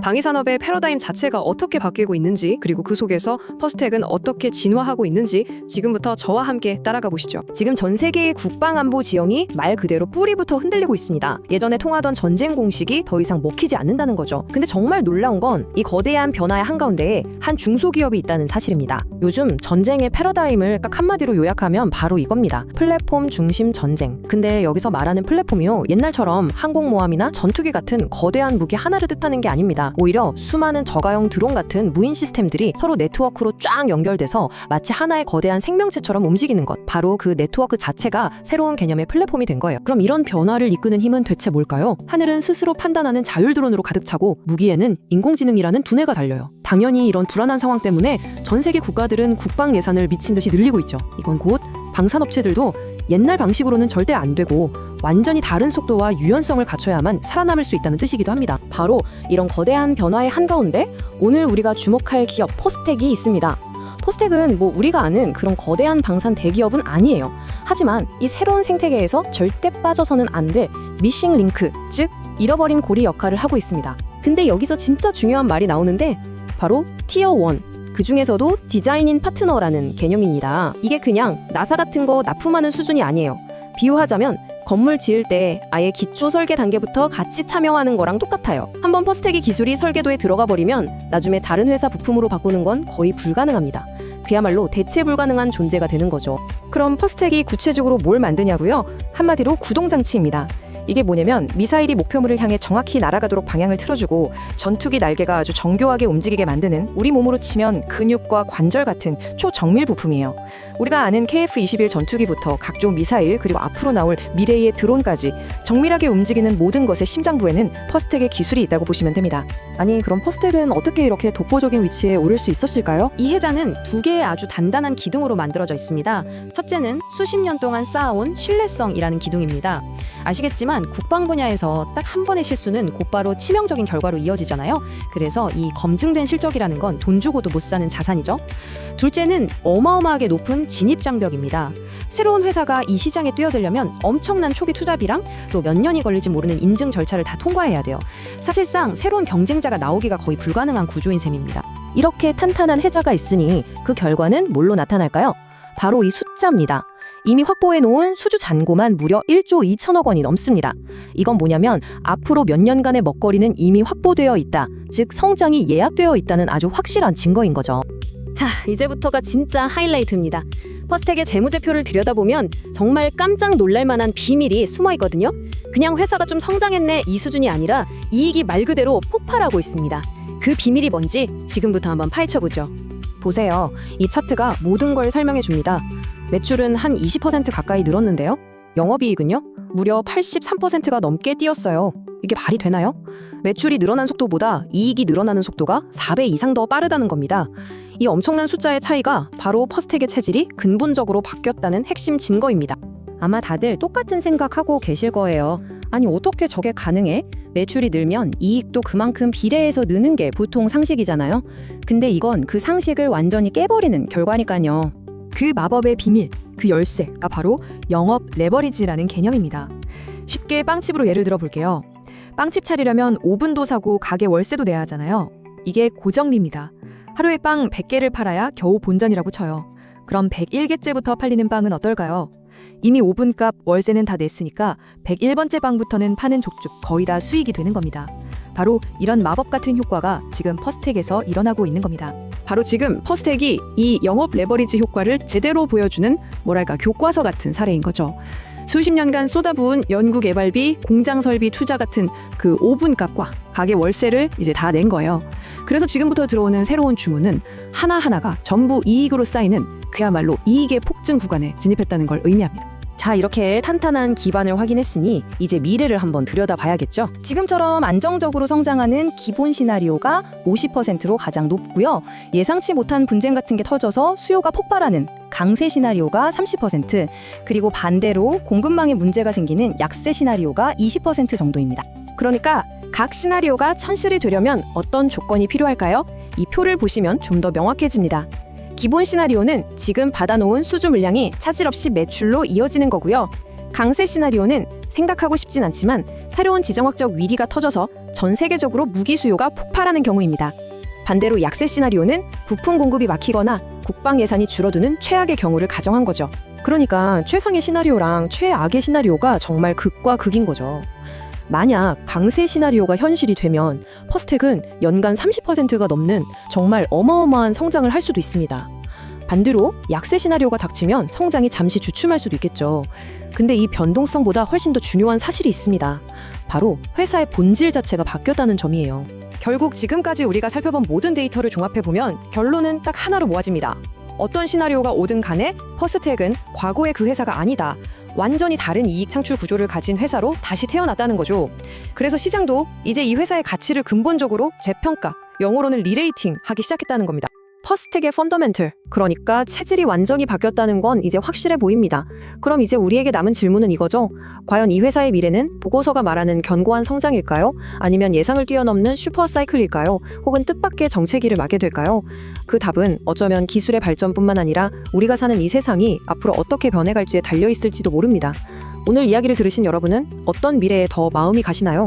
방위산업의 패러다임 자체가 어떻게 바뀌고 있는지, 그리고 그 속에서 퍼스텍은 어떻게 진화하고 있는지 지금부터 저와 함께 따라가 보시죠. 지금 전 세계의 국방안보 지형이 말 그대로 뿌리부터 흔들리고 있습니다. 예전에 통하던 전쟁 공식이 더 이상 먹히지 않는다는 거죠. 근데 정말 놀라운 건 이 거대한 변화의 한가운데에 한 중소기업이 있다는 사실입니다. 요즘 전쟁의 패러다임을 딱 한마디로 요약하면 바로 이겁니다. 플랫폼 중심 전쟁. 근데 여기서 말하는 플랫폼이요, 옛날처럼 항공모함이나 전투기 같은 거대한 무기 하나를 뜻하는 게 아닙니다. 오히려 수많은 저가형 드론 같은 무인 시스템들이 서로 네트워크로 쫙 연결돼서 마치 하나의 거대한 생명체처럼 움직이는 것. 바로 그 네트워크 자체가 새로운 개념의 플랫폼이 된 거예요. 그럼 이런 변화를 이끄는 힘은 대체 뭘까요? 하늘은 스스로 판단하는 자율 드론으로 가득 차고 무기에는 인공지능이라는 두뇌가 달려요. 당연히 이런 불안한 상황 때문에 전 세계 국가들은 국방 예산을 미친 듯이 늘리고 있죠. 이건 곧 방산업체들도 옛날 방식으로는 절대 안 되고 완전히 다른 속도와 유연성을 갖춰야만 살아남을 수 있다는 뜻이기도 합니다. 바로 이런 거대한 변화의 한가운데 오늘 우리가 주목할 기업 포스텍이 있습니다. 포스텍은 우리가 아는 그런 거대한 방산 대기업은 아니에요. 하지만 이 새로운 생태계에서 절대 빠져서는 안 될 미싱 링크, 즉 잃어버린 고리 역할을 하고 있습니다. 근데 여기서 진짜 중요한 말이 나오는데 바로 티어 1. 그 중에서도 디자인인 파트너라는 개념입니다. 이게 그냥 나사 같은 거 납품하는 수준이 아니에요. 비유하자면 건물 지을 때 아예 기초 설계 단계부터 같이 참여하는 거랑 똑같아요. 한번 퍼스텍이 기술이 설계도에 들어가 버리면 나중에 다른 회사 부품으로 바꾸는 건 거의 불가능합니다. 그야말로 대체 불가능한 존재가 되는 거죠. 그럼 퍼스텍이 구체적으로 뭘 만드냐고요? 한마디로 구동장치입니다. 이게 뭐냐면 미사일이 목표물을 향해 정확히 날아가도록 방향을 틀어주고 전투기 날개가 아주 정교하게 움직이게 만드는, 우리 몸으로 치면 근육과 관절 같은 초정밀 부품이에요. 우리가 아는 KF-21 전투기부터 각종 미사일, 그리고 앞으로 나올 미래의 드론까지 정밀하게 움직이는 모든 것의 심장부에는 퍼스텍의 기술이 있다고 보시면 됩니다. 아니, 그럼 퍼스텍은 어떻게 이렇게 독보적인 위치에 오를 수 있었을까요? 이 해자는 두 개의 아주 단단한 기둥으로 만들어져 있습니다. 첫째는 수십 년 동안 쌓아온 신뢰성이라는 기둥입니다. 아시겠지만 국방 분야에서 딱 한 번의 실수는 곧바로 치명적인 결과로 이어지잖아요. 그래서 이 검증된 실적이라는 건 돈 주고도 못 사는 자산이죠. 둘째는 어마어마하게 높은 진입 장벽입니다. 새로운 회사가 이 시장에 뛰어들려면 엄청난 초기 투자비랑 또 몇 년이 걸릴지 모르는 인증 절차를 다 통과해야 돼요. 사실상 새로운 경쟁자가 나오기가 거의 불가능한 구조인 셈입니다. 이렇게 탄탄한 해자가 있으니 그 결과는 뭘로 나타날까요? 바로 이 숫자입니다. 이미 확보해놓은 수주 잔고만 무려 1조 2천억 원이 넘습니다. 이건 뭐냐면 앞으로 몇 년간의 먹거리는 이미 확보되어 있다. 즉 성장이 예약되어 있다는 아주 확실한 증거인 거죠. 자, 이제부터가 진짜 하이라이트입니다. 퍼스텍의 재무제표를 들여다보면 정말 깜짝 놀랄 만한 비밀이 숨어 있거든요. 그냥 회사가 좀 성장했네 이 수준이 아니라 이익이 말 그대로 폭발하고 있습니다. 그 비밀이 뭔지 지금부터 한번 파헤쳐보죠. 보세요. 이 차트가 모든 걸 설명해 줍니다. 매출은 한 20% 가까이 늘었는데요. 영업이익은요? 무려 83%가 넘게 뛰었어요. 이게 말이 되나요? 매출이 늘어난 속도보다 이익이 늘어나는 속도가 4배 이상 더 빠르다는 겁니다. 이 엄청난 숫자의 차이가 바로 퍼스텍의 체질이 근본적으로 바뀌었다는 핵심 증거입니다. 아마 다들 똑같은 생각하고 계실 거예요. 아니, 어떻게 저게 가능해? 매출이 늘면 이익도 그만큼 비례해서 느는 게 보통 상식이잖아요. 근데 이건 그 상식을 완전히 깨버리는 결과니까요. 그 마법의 비밀, 그 열쇠가 바로 영업 레버리지라는 개념입니다. 쉽게 빵집으로 예를 들어 볼게요. 빵집 차리려면 오븐도 사고 가게 월세도 내야 하잖아요. 이게 고정비입니다. 하루에 빵 100개를 팔아야 겨우 본전이라고 쳐요. 그럼 101개째부터 팔리는 빵은 어떨까요? 이미 오븐값, 월세는 다 냈으니까 101번째 빵부터는 파는 족족 거의 다 수익이 되는 겁니다. 바로 이런 마법 같은 효과가 지금 퍼스텍에서 일어나고 있는 겁니다. 바로 지금 퍼스텍이 이 영업 레버리지 효과를 제대로 보여주는 교과서 같은 사례인 거죠. 수십 년간 쏟아부은 연구개발비, 공장 설비 투자 같은 그 오븐값과 가게 월세를 이제 다 낸 거예요. 그래서 지금부터 들어오는 새로운 주문은 하나하나가 전부 이익으로 쌓이는 그야말로 이익의 폭증 구간에 진입했다는 걸 의미합니다. 자, 이렇게 탄탄한 기반을 확인했으니 이제 미래를 한번 들여다봐야겠죠. 지금처럼 안정적으로 성장하는 기본 시나리오가 50%로 가장 높고요. 예상치 못한 분쟁 같은 게 터져서 수요가 폭발하는 강세 시나리오가 30%, 그리고 반대로 공급망에 문제가 생기는 약세 시나리오가 20% 정도입니다. 그러니까 각 시나리오가 천실이 되려면 어떤 조건이 필요할까요? 이 표를 보시면 좀 더 명확해집니다. 기본 시나리오는 지금 받아놓은 수주 물량이 차질 없이 매출로 이어지는 거고요. 강세 시나리오는 생각하고 싶진 않지만 새로운 지정학적 위기가 터져서 전 세계적으로 무기 수요가 폭발하는 경우입니다. 반대로 약세 시나리오는 부품 공급이 막히거나 국방 예산이 줄어드는 최악의 경우를 가정한 거죠. 그러니까 최상의 시나리오랑 최악의 시나리오가 정말 극과 극인 거죠. 만약 강세 시나리오가 현실이 되면 퍼스텍은 연간 30%가 넘는 정말 어마어마한 성장을 할 수도 있습니다. 반대로 약세 시나리오가 닥치면 성장이 잠시 주춤할 수도 있겠죠. 근데 이 변동성보다 훨씬 더 중요한 사실이 있습니다. 바로 회사의 본질 자체가 바뀌었다는 점이에요. 결국 지금까지 우리가 살펴본 모든 데이터를 종합해보면 결론은 딱 하나로 모아집니다. 어떤 시나리오가 오든 간에 퍼스텍은 과거의 그 회사가 아니다. 완전히 다른 이익 창출 구조를 가진 회사로 다시 태어났다는 거죠. 그래서 시장도 이제 이 회사의 가치를 근본적으로 재평가, 영어로는 리레이팅 하기 시작했다는 겁니다. 퍼스텍의 펀더멘털, 그러니까 체질이 완전히 바뀌었다는 건 이제 확실해 보입니다. 그럼 이제 우리에게 남은 질문은 이거죠. 과연 이 회사의 미래는 보고서가 말하는 견고한 성장일까요? 아니면 예상을 뛰어넘는 슈퍼 사이클일까요? 혹은 뜻밖의 정체기를 맞게 될까요? 그 답은 어쩌면 기술의 발전뿐만 아니라 우리가 사는 이 세상이 앞으로 어떻게 변해갈지에 달려있을지도 모릅니다. 오늘 이야기를 들으신 여러분은 어떤 미래에 더 마음이 가시나요?